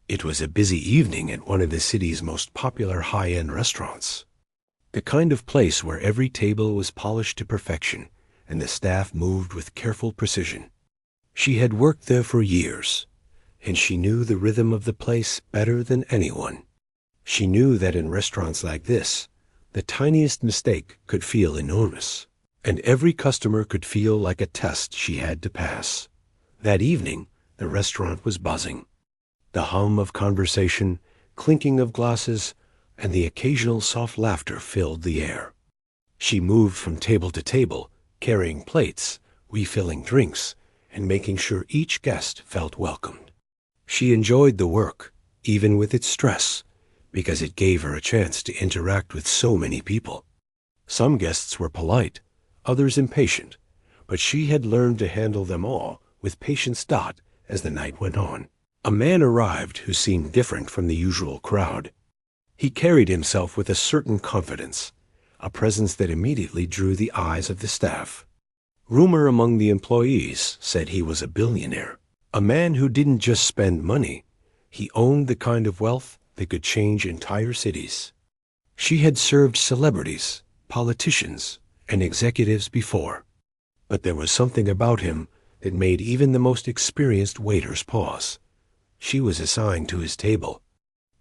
It was a busy evening at one of the city's most popular high-end restaurants. The kind of place where every table was polished to perfection and the staff moved with careful precision. She had worked there for years, and she knew the rhythm of the place better than anyone. She knew that in restaurants like this, the tiniest mistake could feel enormous, and every customer could feel like a test she had to pass. That evening, the restaurant was buzzing. The hum of conversation, clinking of glasses, and the occasional soft laughter filled the air. She moved from table to table, carrying plates, refilling drinks, and making sure each guest felt welcomed. She enjoyed the work, even with its stress, because it gave her a chance to interact with so many people. Some guests were polite, others impatient, but she had learned to handle them all with patience. As the night went on, a man arrived who seemed different from the usual crowd. He carried himself with a certain confidence, a presence that immediately drew the eyes of the staff. Rumor among the employees said he was a billionaire, a man who didn't just spend money. He owned the kind of wealth that could change entire cities. She had served celebrities, politicians, and executives before, but there was something about him that made even the most experienced waiters pause. She was assigned to his table,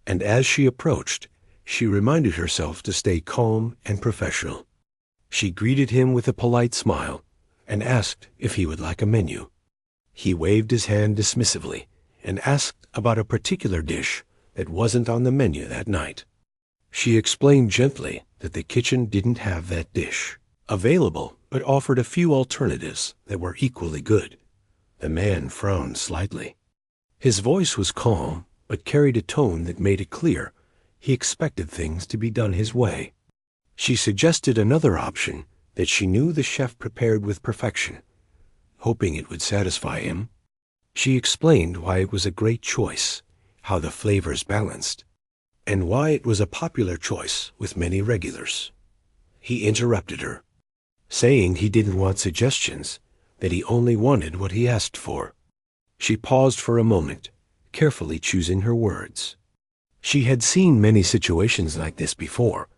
and as she approached, she reminded herself to stay calm and professional. She greeted him with a polite smile and asked if he would like a menu. He waved his hand dismissively and asked about a particular dish that wasn't on the menu that night. She explained gently that the kitchen didn't have that dish available, but offered a few alternatives that were equally good. The man frowned slightly. His voice was calm, but carried a tone that made it clear he expected things to be done his way. She suggested another option that she knew the chef prepared with perfection, hoping it would satisfy him. She explained why it was a great choice, how the flavors balanced, and why it was a popular choice with many regulars. He interrupted her, saying he didn't want suggestions, that he only wanted what he asked for. She paused for a moment, carefully choosing her words. She had seen many situations like this before,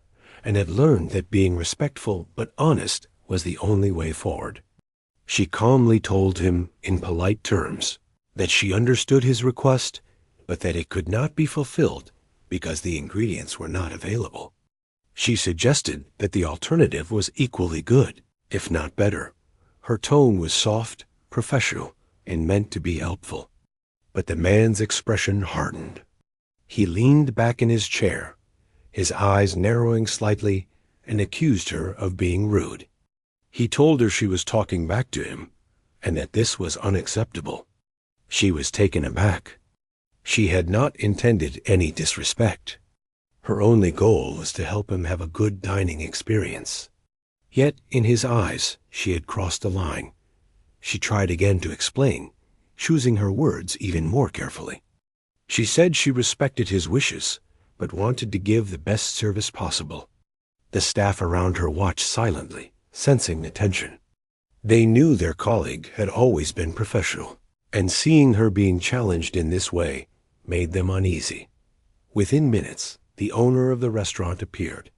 and had learned that being respectful but honest was the only way forward. She calmly told him, in polite terms, that she understood his request, but that it could not be fulfilled because the ingredients were not available. She suggested that the alternative was equally good, if not better. Her tone was soft, professional, and meant to be helpful. But the man's expression hardened. He leaned back in his chair, his eyes narrowing slightly, and accused her of being rude. He told her she was talking back to him, and that this was unacceptable. She was taken aback. She had not intended any disrespect. Her only goal was to help him have a good dining experience. Yet, in his eyes, she had crossed a line. She tried again to explain, choosing her words even more carefully. She said she respected his wishes, but wanted to give the best service possible. The staff around her watched silently, sensing the tension. They knew their colleague had always been professional, and seeing her being challenged in this way made them uneasy. Within minutes, the owner of the restaurant appeared.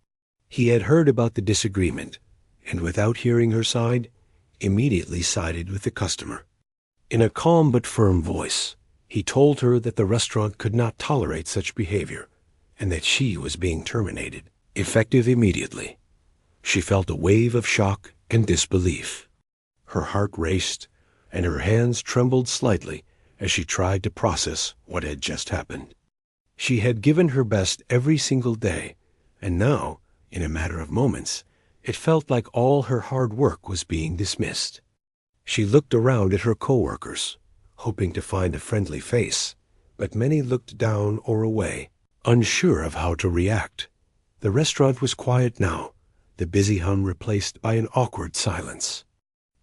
He had heard about the disagreement, and without hearing her side, immediately sided with the customer. In a calm but firm voice, he told her that the restaurant could not tolerate such behavior, and that she was being terminated, effective immediately. She felt a wave of shock and disbelief. Her heart raced, and her hands trembled slightly as she tried to process what had just happened. She had given her best every single day, and now, in a matter of moments, it felt like all her hard work was being dismissed. She looked around at her coworkers, hoping to find a friendly face, but many looked down or away, unsure of how to react. The restaurant was quiet now, the busy hum replaced by an awkward silence.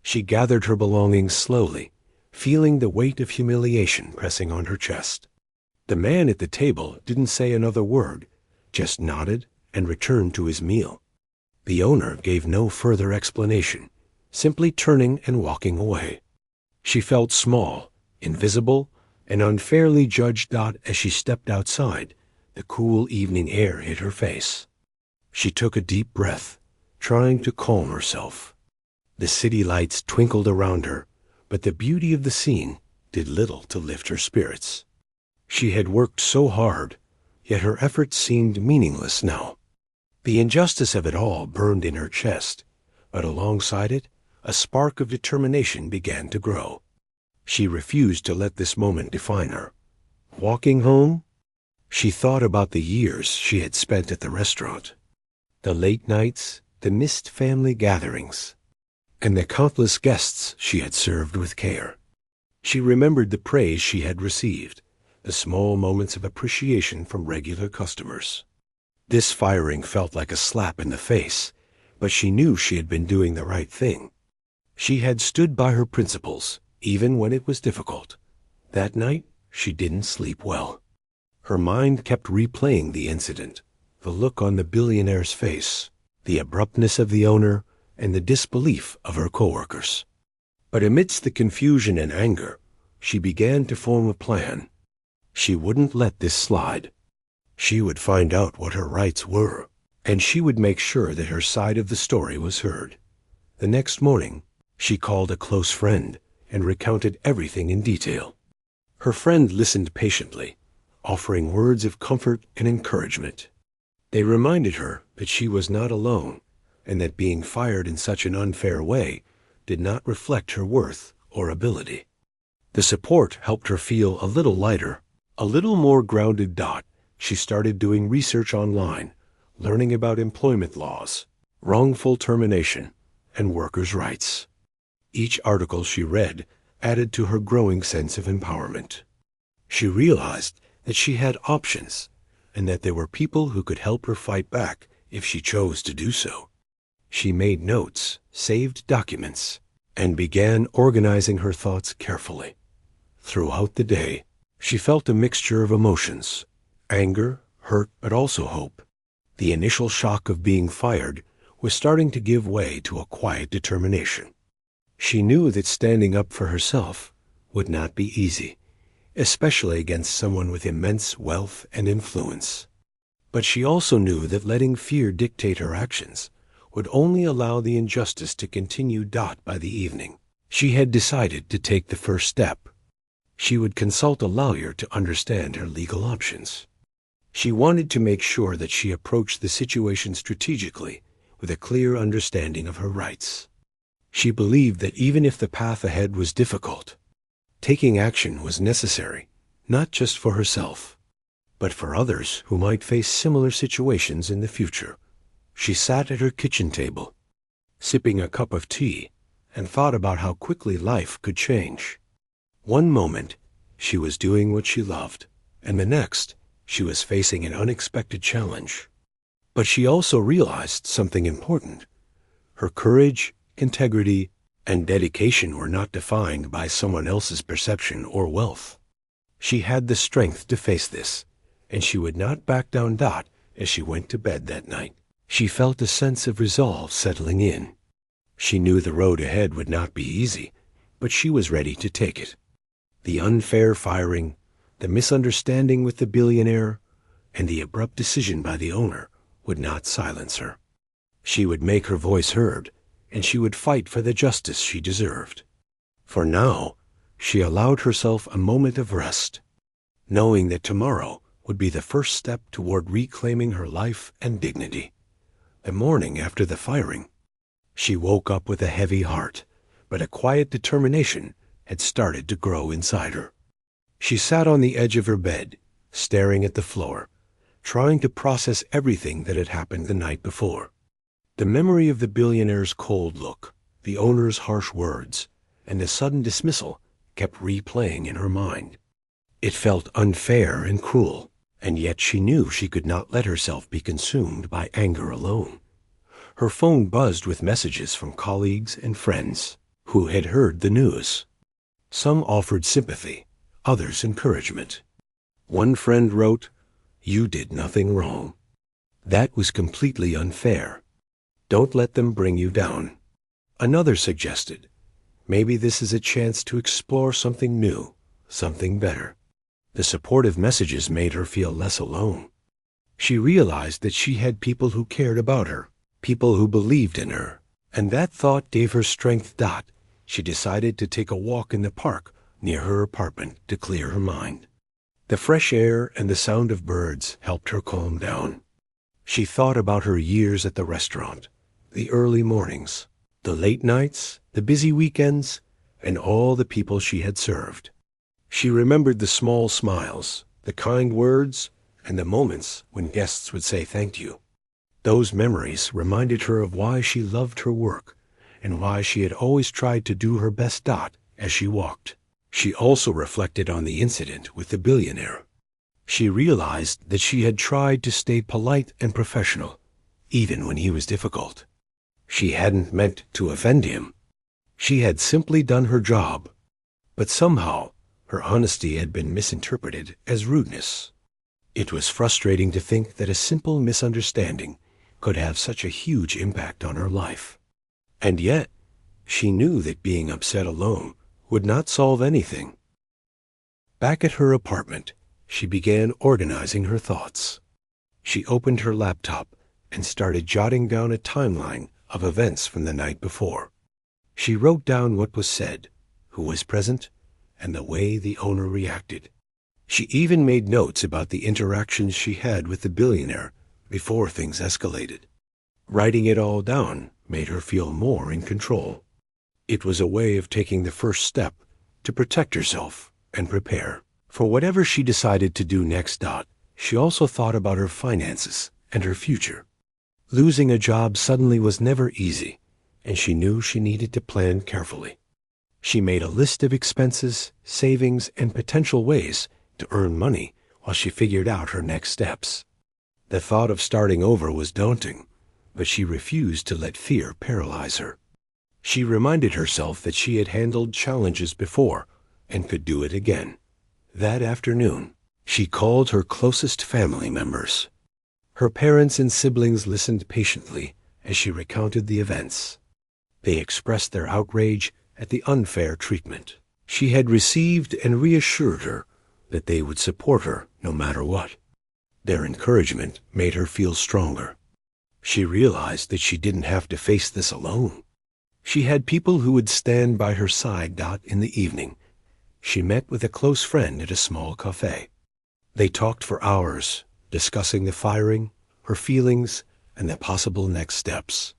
She gathered her belongings slowly, feeling the weight of humiliation pressing on her chest. The man at the table didn't say another word, just nodded and returned to his meal. The owner gave no further explanation, simply turning and walking away. She felt small, invisible, and unfairly judged Dot as she stepped outside. The cool evening air hit her face. She took a deep breath, trying to calm herself. The city lights twinkled around her, but the beauty of the scene did little to lift her spirits. She had worked so hard, yet her efforts seemed meaningless now. The injustice of it all burned in her chest, but alongside it, a spark of determination began to grow. She refused to let this moment define her. Walking home, she thought about the years she had spent at the restaurant, the late nights, the missed family gatherings, and the countless guests she had served with care. She remembered the praise she had received, the small moments of appreciation from regular customers. This firing felt like a slap in the face, but she knew she had been doing the right thing. She had stood by her principles, even when it was difficult. That night, she didn't sleep well. Her mind kept replaying the incident, the look on the billionaire's face, the abruptness of the owner, and the disbelief of her coworkers. But amidst the confusion and anger, she began to form a plan. She wouldn't let this slide. She would find out what her rights were, and she would make sure that her side of the story was heard. The next morning, she called a close friend and recounted everything in detail. Her friend listened patiently, offering words of comfort and encouragement. They reminded her that she was not alone, and that being fired in such an unfair way did not reflect her worth or ability. The support helped her feel a little lighter, a little more grounded. She started doing research online, learning about employment laws, wrongful termination, and workers' rights. Each article she read added to her growing sense of empowerment. She realized that she had options, and that there were people who could help her fight back if she chose to do so. She made notes, saved documents, and began organizing her thoughts carefully. Throughout the day, she felt a mixture of emotions: anger, hurt, but also hope. The initial shock of being fired was starting to give way to a quiet determination. She knew that standing up for herself would not be easy, especially against someone with immense wealth and influence. But she also knew that letting fear dictate her actions would only allow the injustice to continue. By the evening, she had decided to take the first step. She would consult a lawyer to understand her legal options. She wanted to make sure that she approached the situation strategically, with a clear understanding of her rights. She believed that even if the path ahead was difficult, taking action was necessary, not just for herself, but for others who might face similar situations in the future. She sat at her kitchen table, sipping a cup of tea, and thought about how quickly life could change. One moment, she was doing what she loved, and the next, she was facing an unexpected challenge. But she also realized something important. Her courage, integrity, and dedication were not defined by someone else's perception or wealth. She had the strength to face this, and she would not back down. As she went to bed that night, she felt a sense of resolve settling in. She knew the road ahead would not be easy, but she was ready to take it. The unfair firing, the misunderstanding with the billionaire, and the abrupt decision by the owner would not silence her. She would make her voice heard, and she would fight for the justice she deserved. For now, she allowed herself a moment of rest, knowing that tomorrow would be the first step toward reclaiming her life and dignity. The morning after the firing, she woke up with a heavy heart, but a quiet determination had started to grow inside her. She sat on the edge of her bed, staring at the floor, trying to process everything that had happened the night before. The memory of the billionaire's cold look, the owner's harsh words, and the sudden dismissal kept replaying in her mind. It felt unfair and cruel, and yet she knew she could not let herself be consumed by anger alone. Her phone buzzed with messages from colleagues and friends who had heard the news. Some offered sympathy, others encouragement. One friend wrote, "You did nothing wrong. That was completely unfair. Don't let them bring you down." Another suggested, "Maybe this is a chance to explore something new, something better." The supportive messages made her feel less alone. She realized that she had people who cared about her, people who believed in her, and that thought gave her strength. She decided to take a walk in the park near her apartment to clear her mind. The fresh air and the sound of birds helped her calm down. She thought about her years at the restaurant, the early mornings, the late nights, the busy weekends, and all the people she had served. She remembered the small smiles, the kind words, and the moments when guests would say thank you. Those memories reminded her of why she loved her work and why she had always tried to do her best. As she walked, she also reflected on the incident with the billionaire. She realized that she had tried to stay polite and professional, even when he was difficult. She hadn't meant to offend him. She had simply done her job. But somehow, her honesty had been misinterpreted as rudeness. It was frustrating to think that a simple misunderstanding could have such a huge impact on her life. And yet, she knew that being upset alone would not solve anything. Back at her apartment, she began organizing her thoughts. She opened her laptop and started jotting down a timeline of events from the night before. She wrote down what was said, who was present, and the way the owner reacted. She even made notes about the interactions she had with the billionaire before things escalated. Writing it all down made her feel more in control. It was a way of taking the first step to protect herself and prepare for whatever she decided to do next. She also thought about her finances and her future. Losing a job suddenly was never easy, and she knew she needed to plan carefully. She made a list of expenses, savings, and potential ways to earn money while she figured out her next steps. The thought of starting over was daunting, but she refused to let fear paralyze her. She reminded herself that she had handled challenges before and could do it again. That afternoon, she called her closest family members. Her parents and siblings listened patiently as she recounted the events. They expressed their outrage at the unfair treatment she had received and reassured her that they would support her no matter what. Their encouragement made her feel stronger. She realized that she didn't have to face this alone. She had people who would stand by her side. In the evening, she met with a close friend at a small cafe. They talked for hours, discussing the firing, her feelings, and the possible next steps.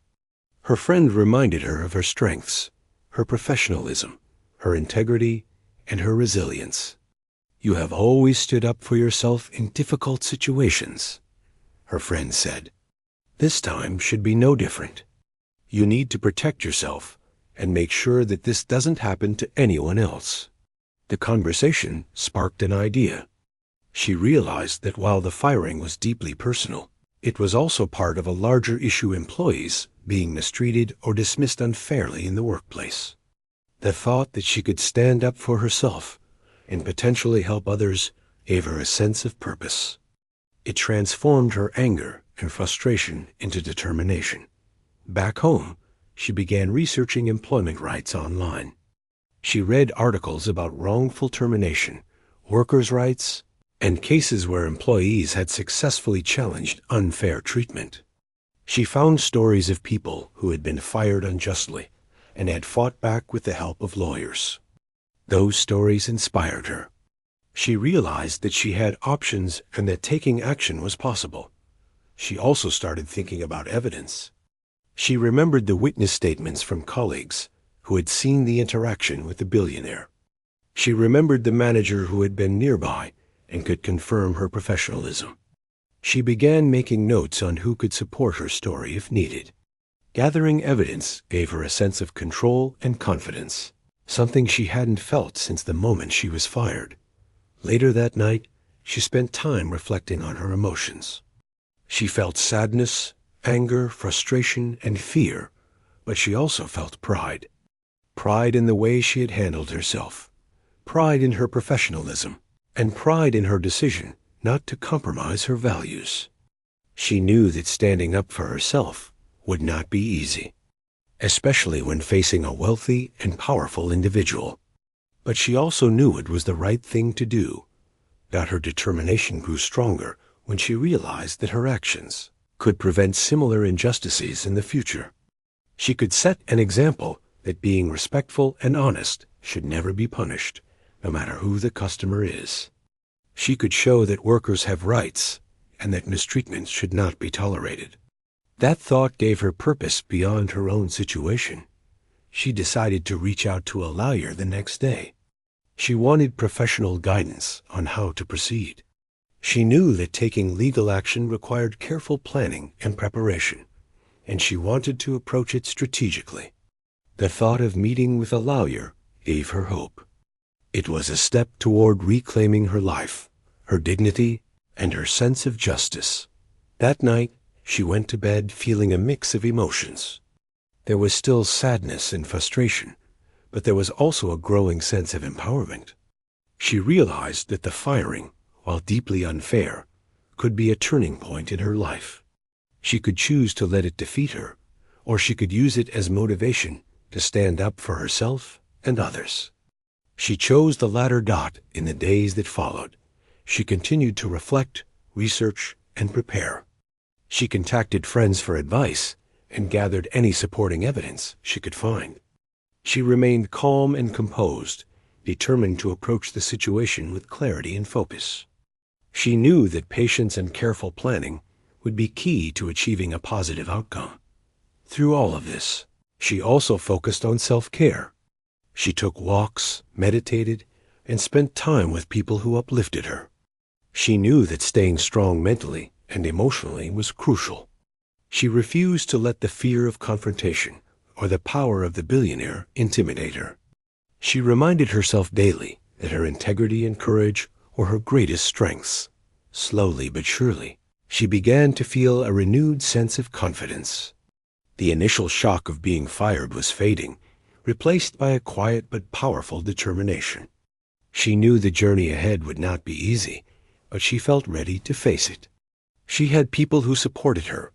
Her friend reminded her of her strengths, her professionalism, her integrity, and her resilience. "You have always stood up for yourself in difficult situations," her friend said. "This time should be no different. You need to protect yourself and make sure that this doesn't happen to anyone else." The conversation sparked an idea. She realized that while the firing was deeply personal, it was also part of a larger issue: employees being mistreated or dismissed unfairly in the workplace. The thought that she could stand up for herself and potentially help others gave her a sense of purpose. It transformed her anger and frustration into determination. Back home, she began researching employment rights online. She read articles about wrongful termination, workers' rights, and cases where employees had successfully challenged unfair treatment. She found stories of people who had been fired unjustly and had fought back with the help of lawyers. Those stories inspired her. She realized that she had options and that taking action was possible. She also started thinking about evidence. She remembered the witness statements from colleagues who had seen the interaction with the billionaire. She remembered the manager who had been nearby and could confirm her professionalism. She began making notes on who could support her story if needed. Gathering evidence gave her a sense of control and confidence, something she hadn't felt since the moment she was fired. Later that night, she spent time reflecting on her emotions. She felt sadness, anger, frustration, and fear, but she also felt pride. Pride in the way she had handled herself, pride in her professionalism, and pride in her decision not to compromise her values. She knew that standing up for herself would not be easy, especially when facing a wealthy and powerful individual. But she also knew it was the right thing to do. Her determination grew stronger when she realized that her actions could prevent similar injustices in the future. She could set an example that being respectful and honest should never be punished, no matter who the customer is. She could show that workers have rights and that mistreatment should not be tolerated. That thought gave her purpose beyond her own situation. She decided to reach out to a lawyer the next day. She wanted professional guidance on how to proceed. She knew that taking legal action required careful planning and preparation, and she wanted to approach it strategically. The thought of meeting with a lawyer gave her hope. It was a step toward reclaiming her life, her dignity, and her sense of justice. That night, she went to bed feeling a mix of emotions. There was still sadness and frustration, but there was also a growing sense of empowerment. She realized that the firing, while deeply unfair, could be a turning point in her life. She could choose to let it defeat her, or she could use it as motivation to stand up for herself and others. She chose the latter. In the days that followed, she continued to reflect, research, and prepare. She contacted friends for advice and gathered any supporting evidence she could find. She remained calm and composed, determined to approach the situation with clarity and focus. She knew that patience and careful planning would be key to achieving a positive outcome. Through all of this, she also focused on self-care. She took walks, meditated, and spent time with people who uplifted her. She knew that staying strong mentally and emotionally was crucial. She refused to let the fear of confrontation or the power of the billionaire intimidate her. She reminded herself daily that her integrity and courage were her greatest strengths. Slowly but surely, she began to feel a renewed sense of confidence. The initial shock of being fired was fading, replaced by a quiet but powerful determination. She knew the journey ahead would not be easy, but she felt ready to face it. She had people who supported her,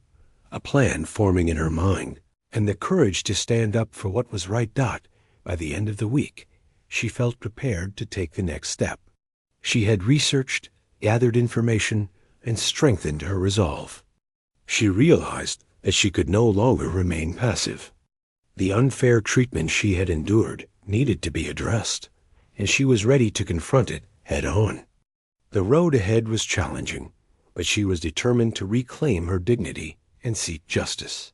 a plan forming in her mind, and the courage to stand up for what was right. By the end of the week, she felt prepared to take the next step. She had researched, gathered information, and strengthened her resolve. She realized that she could no longer remain passive. The unfair treatment she had endured needed to be addressed, and she was ready to confront it head-on. The road ahead was challenging, but she was determined to reclaim her dignity and seek justice.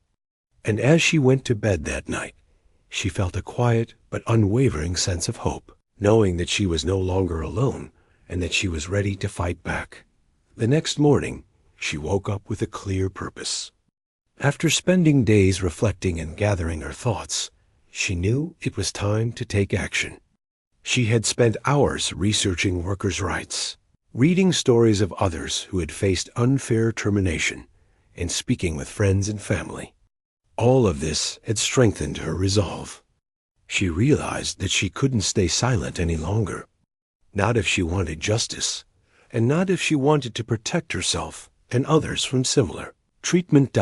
And as she went to bed that night, she felt a quiet but unwavering sense of hope, knowing that she was no longer alone and that she was ready to fight back. The next morning, she woke up with a clear purpose. After spending days reflecting and gathering her thoughts, she knew it was time to take action. She had spent hours researching workers' rights, reading stories of others who had faced unfair termination, and speaking with friends and family. All of this had strengthened her resolve. She realized that she couldn't stay silent any longer. Not if she wanted justice, and not if she wanted to protect herself and others from similar treatment.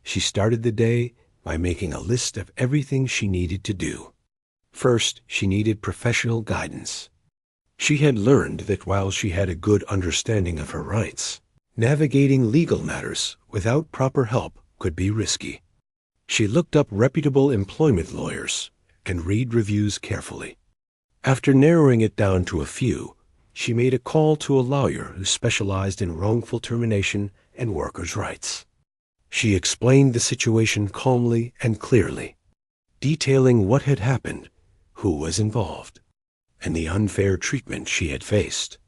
She started the day by making a list of everything she needed to do. First, she needed professional guidance. She had learned that while she had a good understanding of her rights, navigating legal matters without proper help could be risky. She looked up reputable employment lawyers and read reviews carefully. After narrowing it down to a few, she made a call to a lawyer who specialized in wrongful termination and workers' rights. She explained the situation calmly and clearly, detailing what had happened, who was involved, and the unfair treatment she had faced.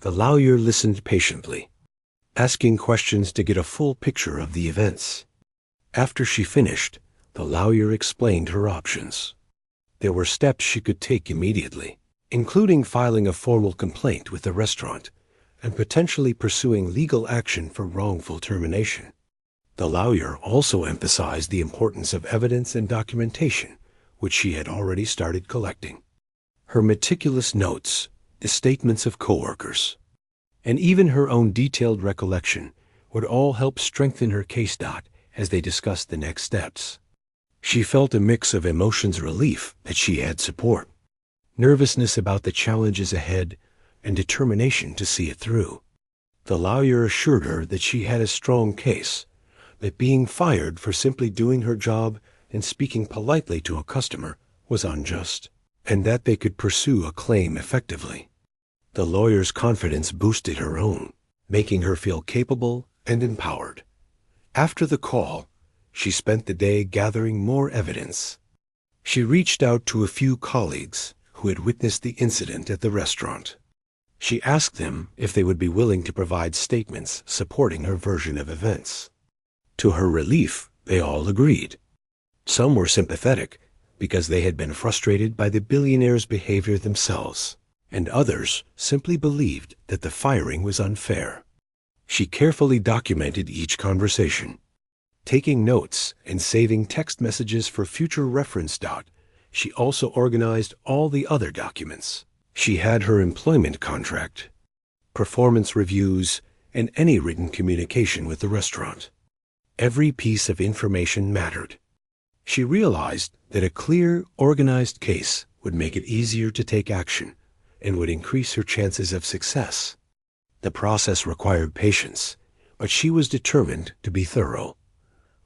The lawyer listened patiently, asking questions to get a full picture of the events. After she finished, the lawyer explained her options. There were steps she could take immediately, including filing a formal complaint with the restaurant and potentially pursuing legal action for wrongful termination. The lawyer also emphasized the importance of evidence and documentation, which she had already started collecting. Her meticulous notes, the statements of coworkers, and even her own detailed recollection would all help strengthen her case. As they discussed the next steps, she felt a mix of emotions: relief that she had support, nervousness about the challenges ahead, and determination to see it through. The lawyer assured her that she had a strong case, that being fired for simply doing her job and speaking politely to a customer was unjust, and that they could pursue a claim effectively. The lawyer's confidence boosted her own, making her feel capable and empowered. After the call, she spent the day gathering more evidence. She reached out to a few colleagues who had witnessed the incident at the restaurant. She asked them if they would be willing to provide statements supporting her version of events. To her relief, they all agreed. Some were sympathetic because they had been frustrated by the billionaire's behavior themselves, and others simply believed that the firing was unfair. She carefully documented each conversation, taking notes and saving text messages for future reference. She also organized all the other documents. She had her employment contract, performance reviews, and any written communication with the restaurant. Every piece of information mattered. She realized that a clear, organized case would make it easier to take action and would increase her chances of success. The process required patience, but she was determined to be thorough.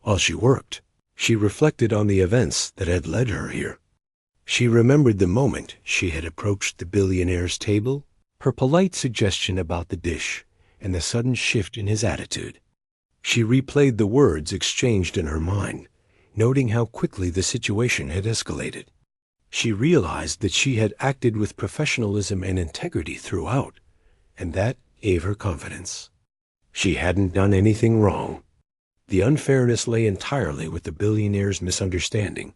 While she worked, she reflected on the events that had led her here. She remembered the moment she had approached the billionaire's table, her polite suggestion about the dish, and the sudden shift in his attitude. She replayed the words exchanged in her mind, noting how quickly the situation had escalated. She realized that she had acted with professionalism and integrity throughout, and that gave her confidence. She hadn't done anything wrong. The unfairness lay entirely with the billionaire's misunderstanding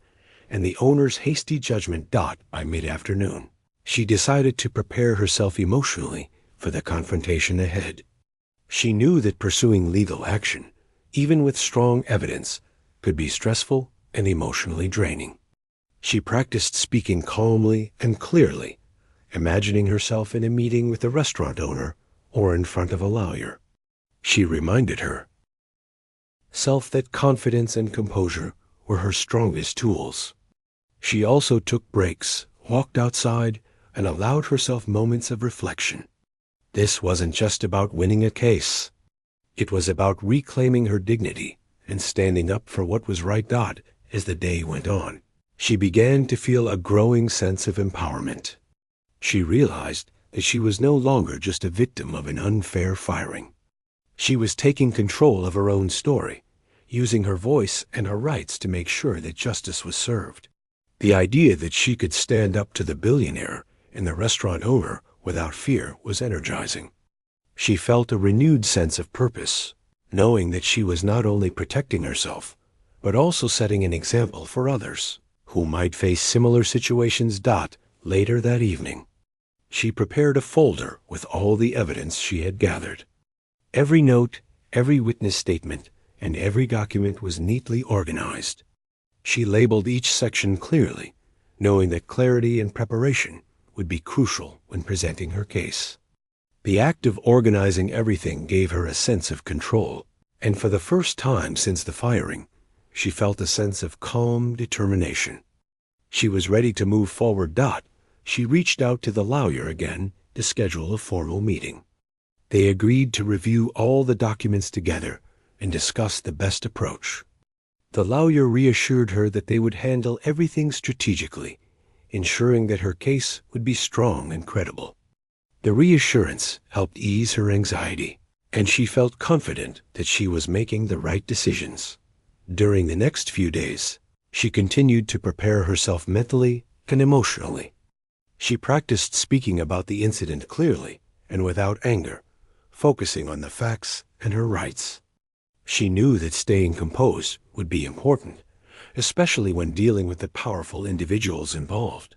and the owner's hasty judgment. By mid-afternoon, she decided to prepare herself emotionally for the confrontation ahead. She knew that pursuing legal action, even with strong evidence, could be stressful and emotionally draining. She practiced speaking calmly and clearly, imagining herself in a meeting with the restaurant owner or in front of a lawyer. She reminded herself that confidence and composure were her strongest tools. She also took breaks, walked outside, and allowed herself moments of reflection. This wasn't just about winning a case. It was about reclaiming her dignity and standing up for what was right. As the day went on, she began to feel a growing sense of empowerment. She realized that she was no longer just a victim of an unfair firing. She was taking control of her own story, using her voice and her rights to make sure that justice was served. The idea that she could stand up to the billionaire and the restaurant owner without fear was energizing. She felt a renewed sense of purpose, knowing that she was not only protecting herself, but also setting an example for others who might face similar situations. Later that evening, she prepared a folder with all the evidence she had gathered. Every note, every witness statement, and every document was neatly organized. She labeled each section clearly, knowing that clarity and preparation would be crucial when presenting her case. The act of organizing everything gave her a sense of control, and for the first time since the firing, she felt a sense of calm determination. She was ready to move forward. She reached out to the lawyer again to schedule a formal meeting. They agreed to review all the documents together and discuss the best approach. The lawyer reassured her that they would handle everything strategically, ensuring that her case would be strong and credible. The reassurance helped ease her anxiety, and she felt confident that she was making the right decisions. During the next few days, she continued to prepare herself mentally and emotionally. She practiced speaking about the incident clearly and without anger, focusing on the facts and her rights. She knew that staying composed would be important, especially when dealing with the powerful individuals involved.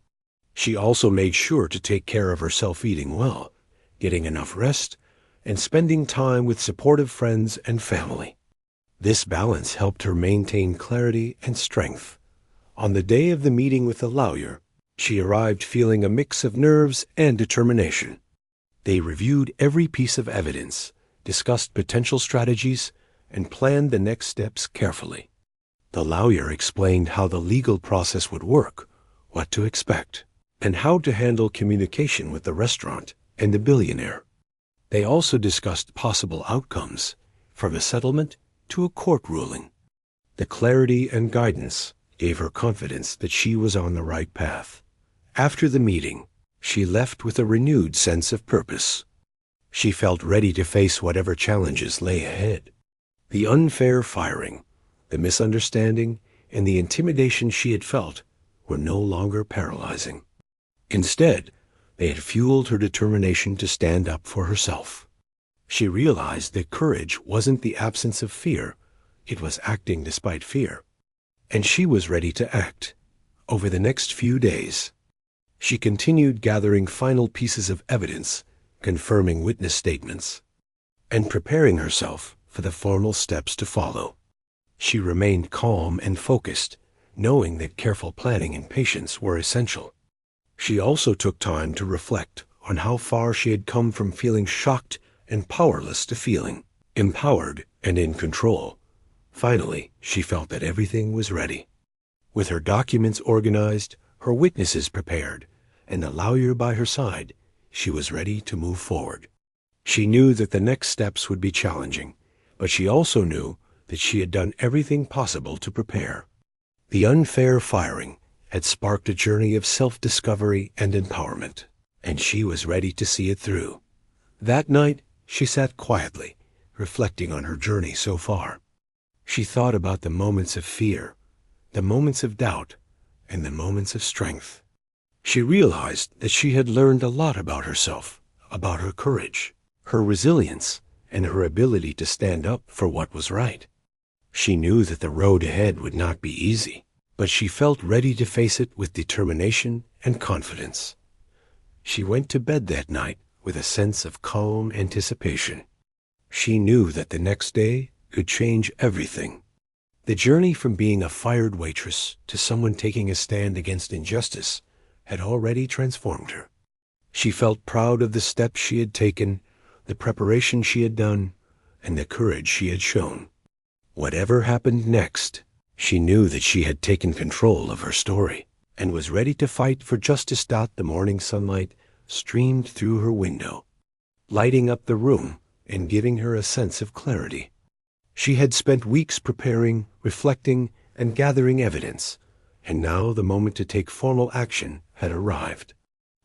She also made sure to take care of herself, eating well, getting enough rest, and spending time with supportive friends and family. This balance helped her maintain clarity and strength. On the day of the meeting with the lawyer, she arrived feeling a mix of nerves and determination. They reviewed every piece of evidence, discussed potential strategies, and planned the next steps carefully. The lawyer explained how the legal process would work, what to expect, and how to handle communication with the restaurant and the billionaire. They also discussed possible outcomes, from a settlement to a court ruling. The clarity and guidance gave her confidence that she was on the right path. After the meeting, she left with a renewed sense of purpose. She felt ready to face whatever challenges lay ahead. The unfair firing, the misunderstanding, and the intimidation she had felt were no longer paralyzing. Instead, they had fueled her determination to stand up for herself. She realized that courage wasn't the absence of fear, it was acting despite fear. And she was ready to act. Over the next few days, she continued gathering final pieces of evidence, confirming witness statements, and preparing herself for the formal steps to follow. She remained calm and focused, knowing that careful planning and patience were essential. She also took time to reflect on how far she had come from feeling shocked and powerless to feeling empowered and in control. Finally, she felt that everything was ready. With her documents organized, her witnesses prepared, and a lawyer by her side, she was ready to move forward. She knew that the next steps would be challenging, but she also knew that she had done everything possible to prepare. The unfair firing had sparked a journey of self-discovery and empowerment, and she was ready to see it through. That night, she sat quietly, reflecting on her journey so far. She thought about the moments of fear, the moments of doubt, and the moments of strength. She realized that she had learned a lot about herself, about her courage, her resilience, and her ability to stand up for what was right. She knew that the road ahead would not be easy, but she felt ready to face it with determination and confidence. She went to bed that night with a sense of calm anticipation. She knew that the next day could change everything. The journey from being a fired waitress to someone taking a stand against injustice had already transformed her. She felt proud of the steps she had taken, the preparation she had done, and the courage she had shown. Whatever happened next, she knew that she had taken control of her story and was ready to fight for justice. The morning sunlight streamed through her window, lighting up the room and giving her a sense of clarity. She had spent weeks preparing, reflecting, and gathering evidence, and now the moment to take formal action had arrived.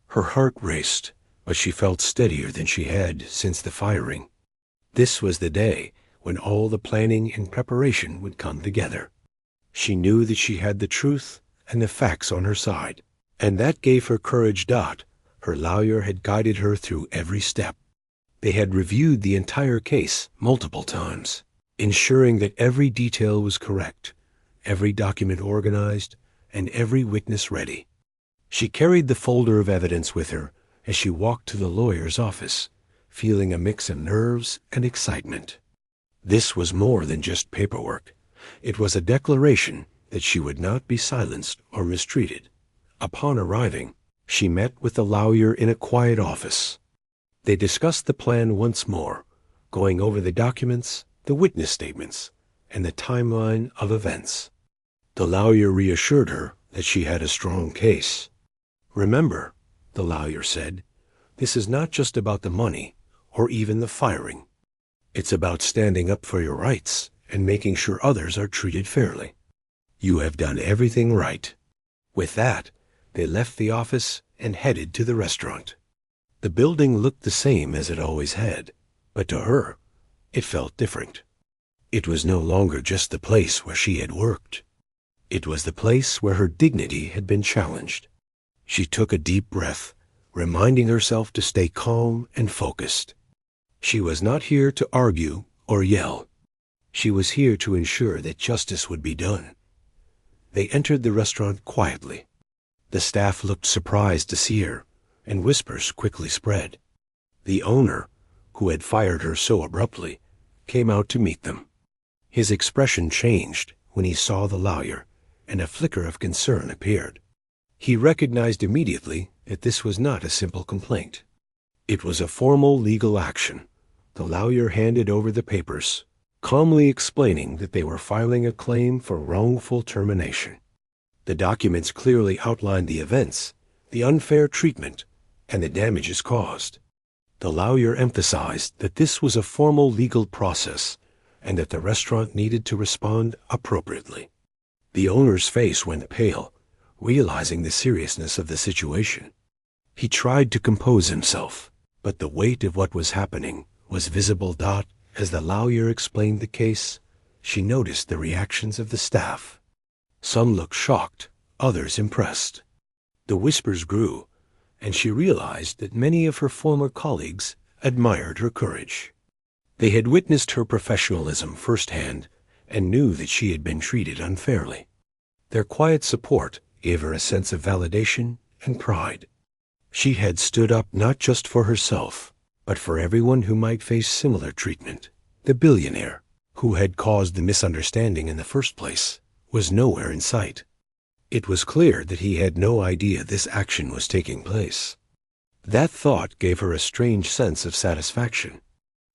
Her heart raced, but she felt steadier than she had since the firing. This was the day when all the planning and preparation would come together. She knew that she had the truth and the facts on her side, and that gave her courage. Her lawyer had guided her through every step. They had reviewed the entire case multiple times, ensuring that every detail was correct, every document organized, and every witness ready. She carried the folder of evidence with her as she walked to the lawyer's office, feeling a mix of nerves and excitement. This was more than just paperwork. It was a declaration that she would not be silenced or mistreated. Upon arriving, she met with the lawyer in a quiet office. They discussed the plan once more, going over the documents, the witness statements, and the timeline of events. The lawyer reassured her that she had a strong case. "Remember," the lawyer said, "this is not just about the money or even the firing. It's about standing up for your rights and making sure others are treated fairly. You have done everything right." With that, they left the office and headed to the restaurant. The building looked the same as it always had, but to her, it felt different. It was no longer just the place where she had worked. It was the place where her dignity had been challenged. She took a deep breath, reminding herself to stay calm and focused. She was not here to argue or yell. She was here to ensure that justice would be done. They entered the restaurant quietly. The staff looked surprised to see her, and whispers quickly spread. The owner, who had fired her so abruptly, came out to meet them. His expression changed when he saw the lawyer, and a flicker of concern appeared. He recognized immediately that this was not a simple complaint. It was a formal legal action. The lawyer handed over the papers, calmly explaining that they were filing a claim for wrongful termination. The documents clearly outlined the events, the unfair treatment, and the damages caused. The lawyer emphasized that this was a formal legal process and that the restaurant needed to respond appropriately. The owner's face went pale, realizing the seriousness of the situation. He tried to compose himself, but the weight of what was happening was visible. As the lawyer explained the case, she noticed the reactions of the staff. Some looked shocked, others impressed. The whispers grew, and she realized that many of her former colleagues admired her courage. They had witnessed her professionalism firsthand and knew that she had been treated unfairly. Their quiet support gave her a sense of validation and pride. She had stood up not just for herself, but for everyone who might face similar treatment. The billionaire, who had caused the misunderstanding in the first place, was nowhere in sight. It was clear that he had no idea this action was taking place. That thought gave her a strange sense of satisfaction.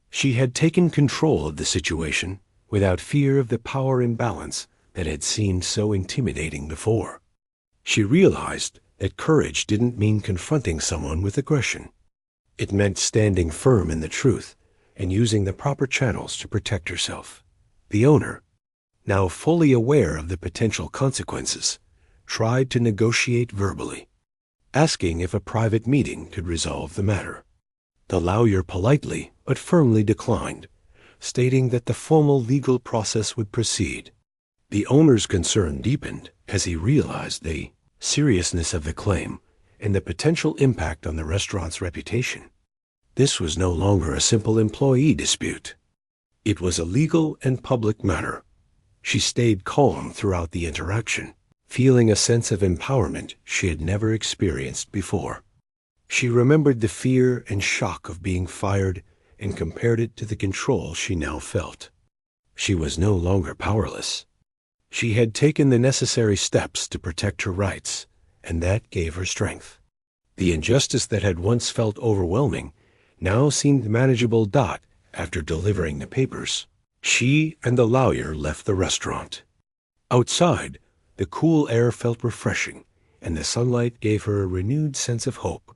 She had taken control of the situation without fear of the power imbalance that had seemed so intimidating before. She realized that courage didn't mean confronting someone with aggression. It meant standing firm in the truth and using the proper channels to protect herself. The owner, now fully aware of the potential consequences, tried to negotiate verbally, asking if a private meeting could resolve the matter. The lawyer politely but firmly declined, stating that the formal legal process would proceed. The owner's concern deepened as he realized the seriousness of the claim and the potential impact on the restaurant's reputation. This was no longer a simple employee dispute. It was a legal and public matter. She stayed calm throughout the interaction, feeling a sense of empowerment she had never experienced before. She remembered the fear and shock of being fired and compared it to the control she now felt. She was no longer powerless. She had taken the necessary steps to protect her rights, and that gave her strength. The injustice that had once felt overwhelming now seemed manageable. After delivering the papers, she and the lawyer left the restaurant. Outside, the cool air felt refreshing, and the sunlight gave her a renewed sense of hope.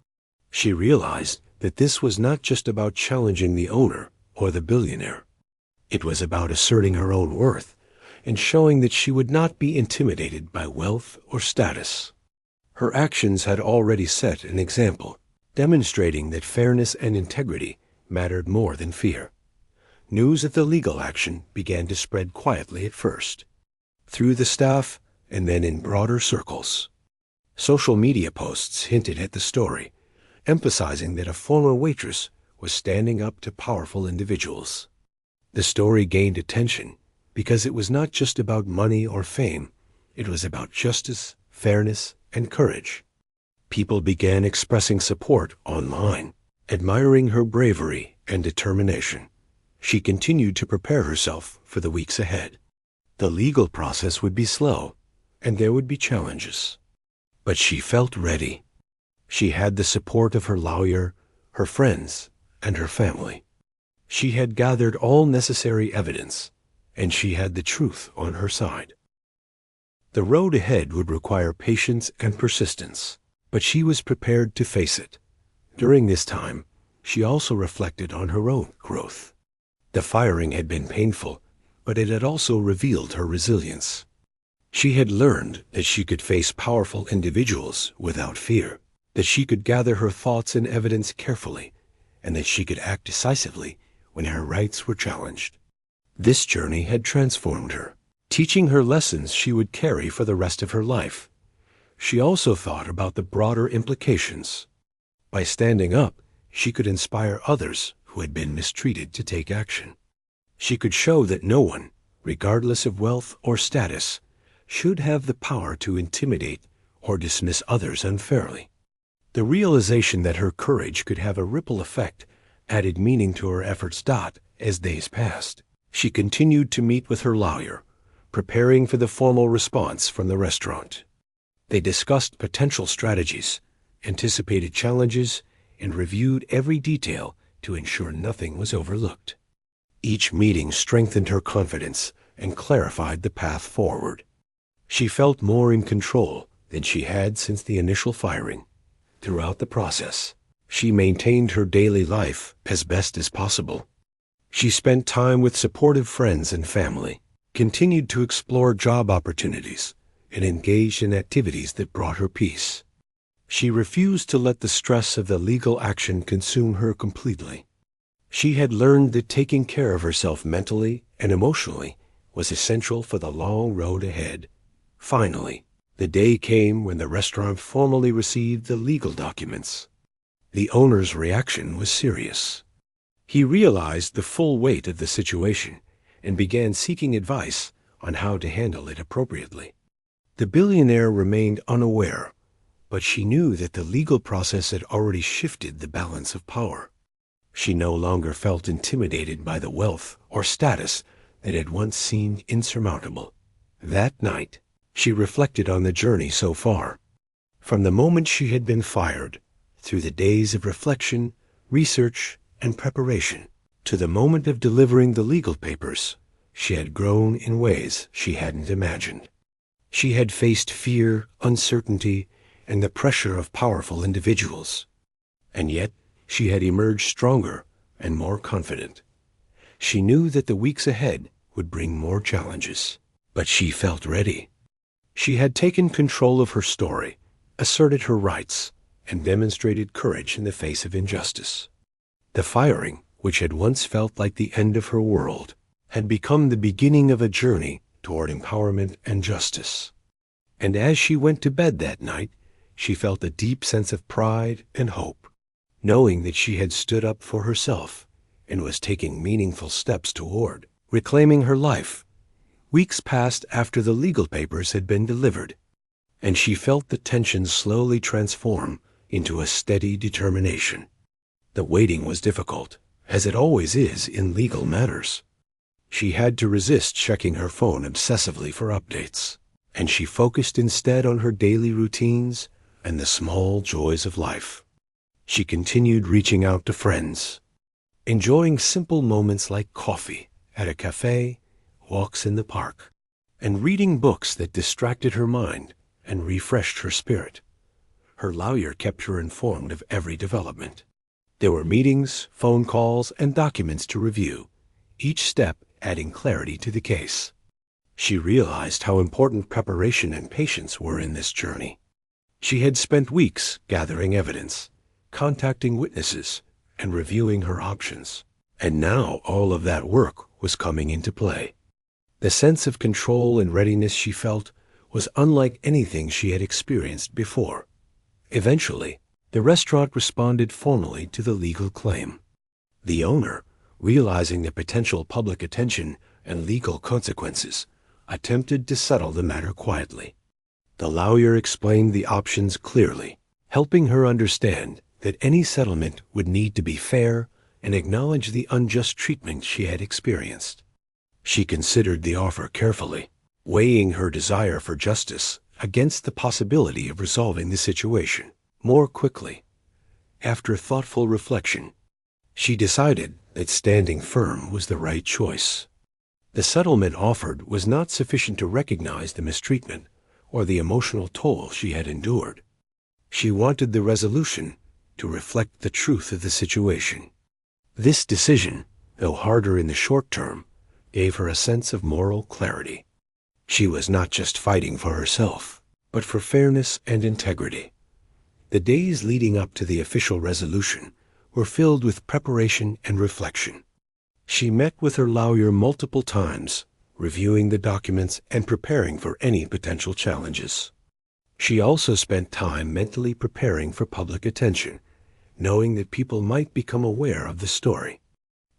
She realized that this was not just about challenging the owner or the billionaire. It was about asserting her own worth and showing that she would not be intimidated by wealth or status. Her actions had already set an example, demonstrating that fairness and integrity mattered more than fear. News of the legal action began to spread quietly at first, through the staff and then in broader circles. Social media posts hinted at the story, emphasizing that a former waitress was standing up to powerful individuals. The story gained attention because it was not just about money or fame. It was about justice, fairness, and courage. People began expressing support online, admiring her bravery and determination. She continued to prepare herself for the weeks ahead. The legal process would be slow, and there would be challenges. But she felt ready. She had the support of her lawyer, her friends, and her family. She had gathered all necessary evidence, and she had the truth on her side. The road ahead would require patience and persistence, but she was prepared to face it. During this time, she also reflected on her own growth. The firing had been painful, but it had also revealed her resilience. She had learned that she could face powerful individuals without fear, that she could gather her thoughts and evidence carefully, and that she could act decisively when her rights were challenged. This journey had transformed her, teaching her lessons she would carry for the rest of her life. She also thought about the broader implications. By standing up, she could inspire others who had been mistreated to take action. She could show that no one, regardless of wealth or status, should have the power to intimidate or dismiss others unfairly. The realization that her courage could have a ripple effect added meaning to her efforts. As days passed, she continued to meet with her lawyer, preparing for the formal response from the restaurant. They discussed potential strategies, anticipated challenges, and reviewed every detail to ensure nothing was overlooked. Each meeting strengthened her confidence and clarified the path forward. She felt more in control than she had since the initial firing. Throughout the process, She maintained her daily life as best as possible. She spent time with supportive friends and family, continued to explore job opportunities, and engaged in activities that brought her peace. She refused to let the stress of the legal action consume her completely. She had learned that taking care of herself mentally and emotionally was essential for the long road ahead. Finally, the day came when the restaurant formally received the legal documents. The owner's reaction was serious. He realized the full weight of the situation and began seeking advice on how to handle it appropriately. The billionaire remained unaware, but she knew that the legal process had already shifted the balance of power. She no longer felt intimidated by the wealth or status that had once seemed insurmountable. That night, she reflected on the journey so far. From the moment she had been fired, through the days of reflection, research, and preparation, to the moment of delivering the legal papers, she had grown in ways she hadn't imagined. She had faced fear, uncertainty, and the pressure of powerful individuals. And yet, she had emerged stronger and more confident. She knew that the weeks ahead would bring more challenges, but she felt ready. She had taken control of her story, asserted her rights, and demonstrated courage in the face of injustice. The firing, which had once felt like the end of her world, had become the beginning of a journey toward empowerment and justice. And as she went to bed that night, she felt a deep sense of pride and hope, knowing that she had stood up for herself and was taking meaningful steps toward reclaiming her life. Weeks passed after the legal papers had been delivered, and she felt the tension slowly transform into a steady determination. The waiting was difficult, as it always is in legal matters. She had to resist checking her phone obsessively for updates, and she focused instead on her daily routines and the small joys of life. She continued reaching out to friends, enjoying simple moments like coffee at a cafe, walks in the park, and reading books that distracted her mind and refreshed her spirit. Her lawyer kept her informed of every development. There were meetings, phone calls, and documents to review, each step adding clarity to the case. She realized how important preparation and patience were in this journey. She had spent weeks gathering evidence, contacting witnesses, and reviewing her options. And now all of that work was coming into play. The sense of control and readiness she felt was unlike anything she had experienced before. Eventually, the restaurant responded formally to the legal claim. The owner, realizing the potential public attention and legal consequences, attempted to settle the matter quietly. The lawyer explained the options clearly, helping her understand that any settlement would need to be fair and acknowledge the unjust treatment she had experienced. She considered the offer carefully, weighing her desire for justice against the possibility of resolving the situation more quickly. After thoughtful reflection, she decided that standing firm was the right choice. The settlement offered was not sufficient to recognize the mistreatment or the emotional toll she had endured. She wanted the resolution to reflect the truth of the situation. This decision, though harder in the short term, gave her a sense of moral clarity. She was not just fighting for herself, but for fairness and integrity. The days leading up to the official resolution were filled with preparation and reflection. She met with her lawyer multiple times, reviewing the documents and preparing for any potential challenges. She also spent time mentally preparing for public attention, knowing that people might become aware of the story.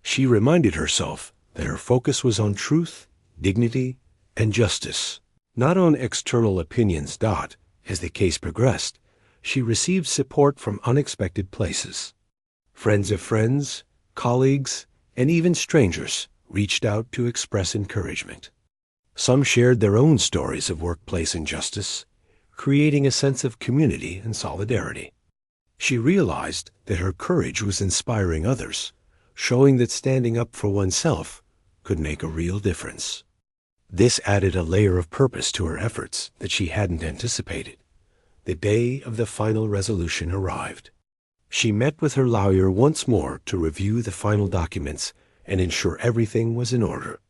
She reminded herself that her focus was on truth, dignity, and justice, not on external opinions. As the case progressed, she received support from unexpected places. Friends of friends, colleagues, and even strangers reached out to express encouragement. Some shared their own stories of workplace injustice, creating a sense of community and solidarity. She realized that her courage was inspiring others, showing that standing up for oneself could make a real difference. This added a layer of purpose to her efforts that she hadn't anticipated. The day of the final resolution arrived. She met with her lawyer once more to review the final documents and ensure everything was in order.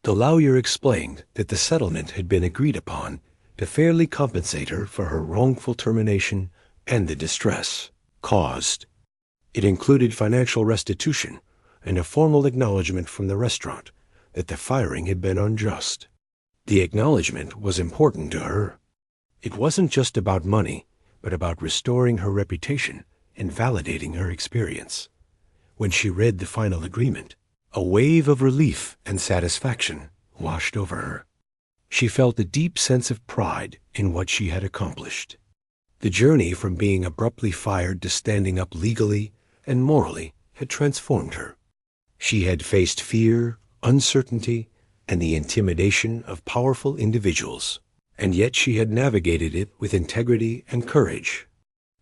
The lawyer explained that the settlement had been agreed upon to fairly compensate her for her wrongful termination and the distress caused. It included financial restitution and a formal acknowledgement from the restaurant that the firing had been unjust. The acknowledgement was important to her. It wasn't just about money, but about restoring her reputation and validating her experience. When she read the final agreement, a wave of relief and satisfaction washed over her. She felt a deep sense of pride in what she had accomplished. The journey from being abruptly fired to standing up legally and morally had transformed her. She had faced fear, uncertainty, and the intimidation of powerful individuals, and yet she had navigated it with integrity and courage.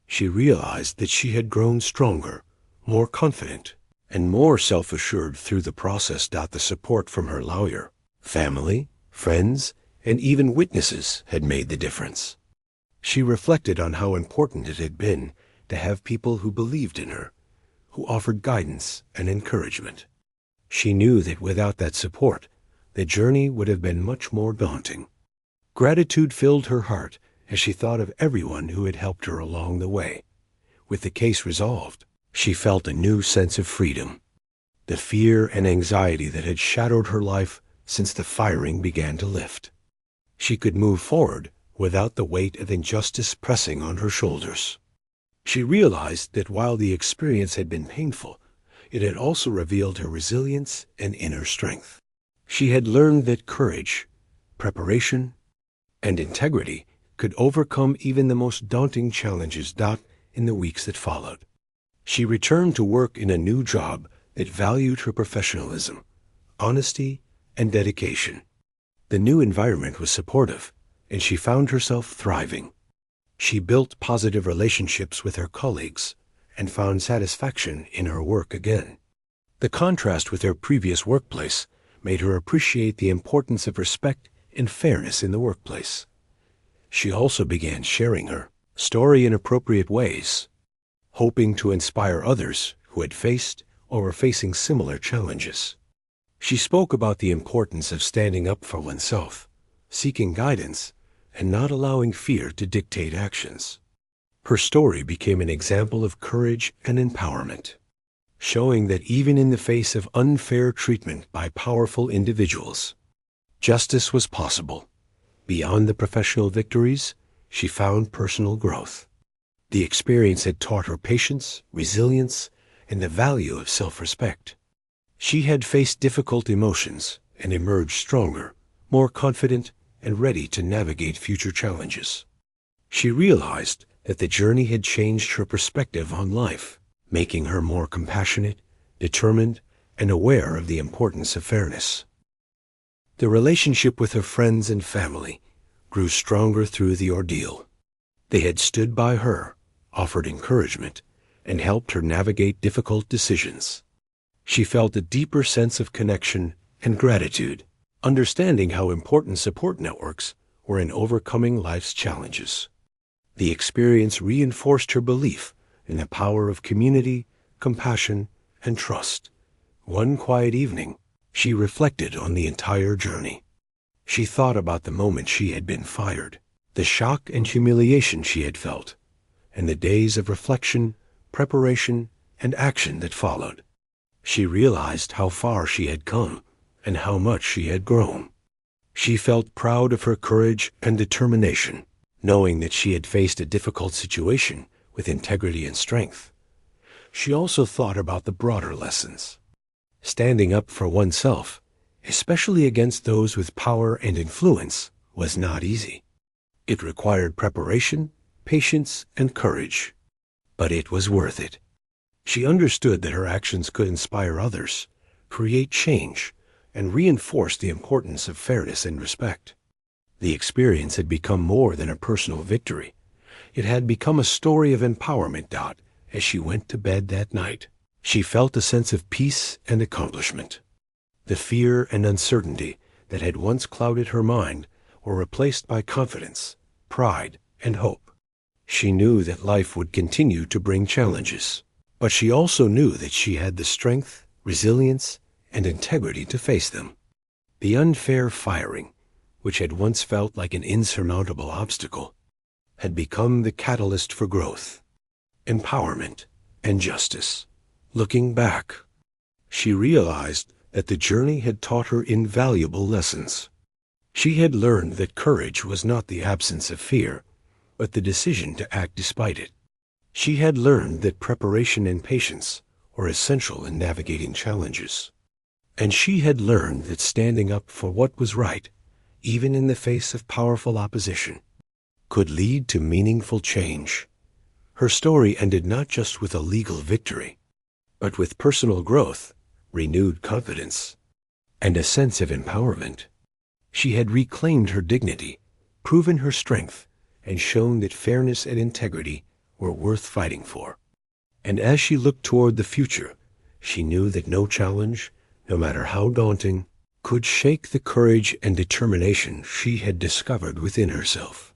She realized that she had grown stronger, more confident, and more self-assured through the process. The support from her lawyer, family, friends, and even witnesses had made the difference. She reflected on how important it had been to have people who believed in her, who offered guidance and encouragement. She knew that without that support, the journey would have been much more daunting. Gratitude filled her heart as she thought of everyone who had helped her along the way. With the case resolved, she felt a new sense of freedom. The fear and anxiety that had shadowed her life since the firing began to lift. She could move forward without the weight of injustice pressing on her shoulders. She realized that while the experience had been painful, it had also revealed her resilience and inner strength. She had learned that courage, preparation, and integrity could overcome even the most daunting challenges. In the weeks that followed, she returned to work in a new job that valued her professionalism, honesty, and dedication. The new environment was supportive, and she found herself thriving. She built positive relationships with her colleagues and found satisfaction in her work again. The contrast with her previous workplace made her appreciate the importance of respect and fairness in the workplace. She also began sharing her story in appropriate ways, hoping to inspire others who had faced or were facing similar challenges. She spoke about the importance of standing up for oneself, seeking guidance, and not allowing fear to dictate actions. Her story became an example of courage and empowerment, showing that even in the face of unfair treatment by powerful individuals, justice was possible. Beyond the professional victories, she found personal growth. The experience had taught her patience, resilience, and the value of self-respect. She had faced difficult emotions and emerged stronger, more confident, and ready to navigate future challenges. She realized that the journey had changed her perspective on life, making her more compassionate, determined, and aware of the importance of fairness. The relationship with her friends and family grew stronger through the ordeal. They had stood by her, offered encouragement, and helped her navigate difficult decisions. She felt a deeper sense of connection and gratitude, understanding how important support networks were in overcoming life's challenges. The experience reinforced her belief in the power of community, compassion, and trust. One quiet evening, she reflected on the entire journey. She thought about the moment she had been fired, the shock and humiliation she had felt, and the days of reflection, preparation, and action that followed. She realized how far she had come and how much she had grown. She felt proud of her courage and determination, knowing that she had faced a difficult situation with integrity and strength. She also thought about the broader lessons. Standing up for oneself, especially against those with power and influence, was not easy. It required preparation, patience, and courage. But it was worth it. She understood that her actions could inspire others, create change, and reinforce the importance of fairness and respect. The experience had become more than a personal victory. It had become a story of empowerment. As she went to bed that night, she felt a sense of peace and accomplishment. The fear and uncertainty that had once clouded her mind were replaced by confidence, pride, and hope. She knew that life would continue to bring challenges, but she also knew that she had the strength, resilience, and integrity to face them. The unfair firing, which had once felt like an insurmountable obstacle, had become the catalyst for growth, empowerment, and justice. Looking back, she realized that the journey had taught her invaluable lessons. She had learned that courage was not the absence of fear, but the decision to act despite it. She had learned that preparation and patience are essential in navigating challenges. And she had learned that standing up for what was right, even in the face of powerful opposition, could lead to meaningful change. Her story ended not just with a legal victory, but with personal growth, renewed confidence, and a sense of empowerment. She had reclaimed her dignity, proven her strength, and shown that fairness and integrity were worth fighting for. And as she looked toward the future, she knew that no challenge, no matter how daunting, could shake the courage and determination she had discovered within herself.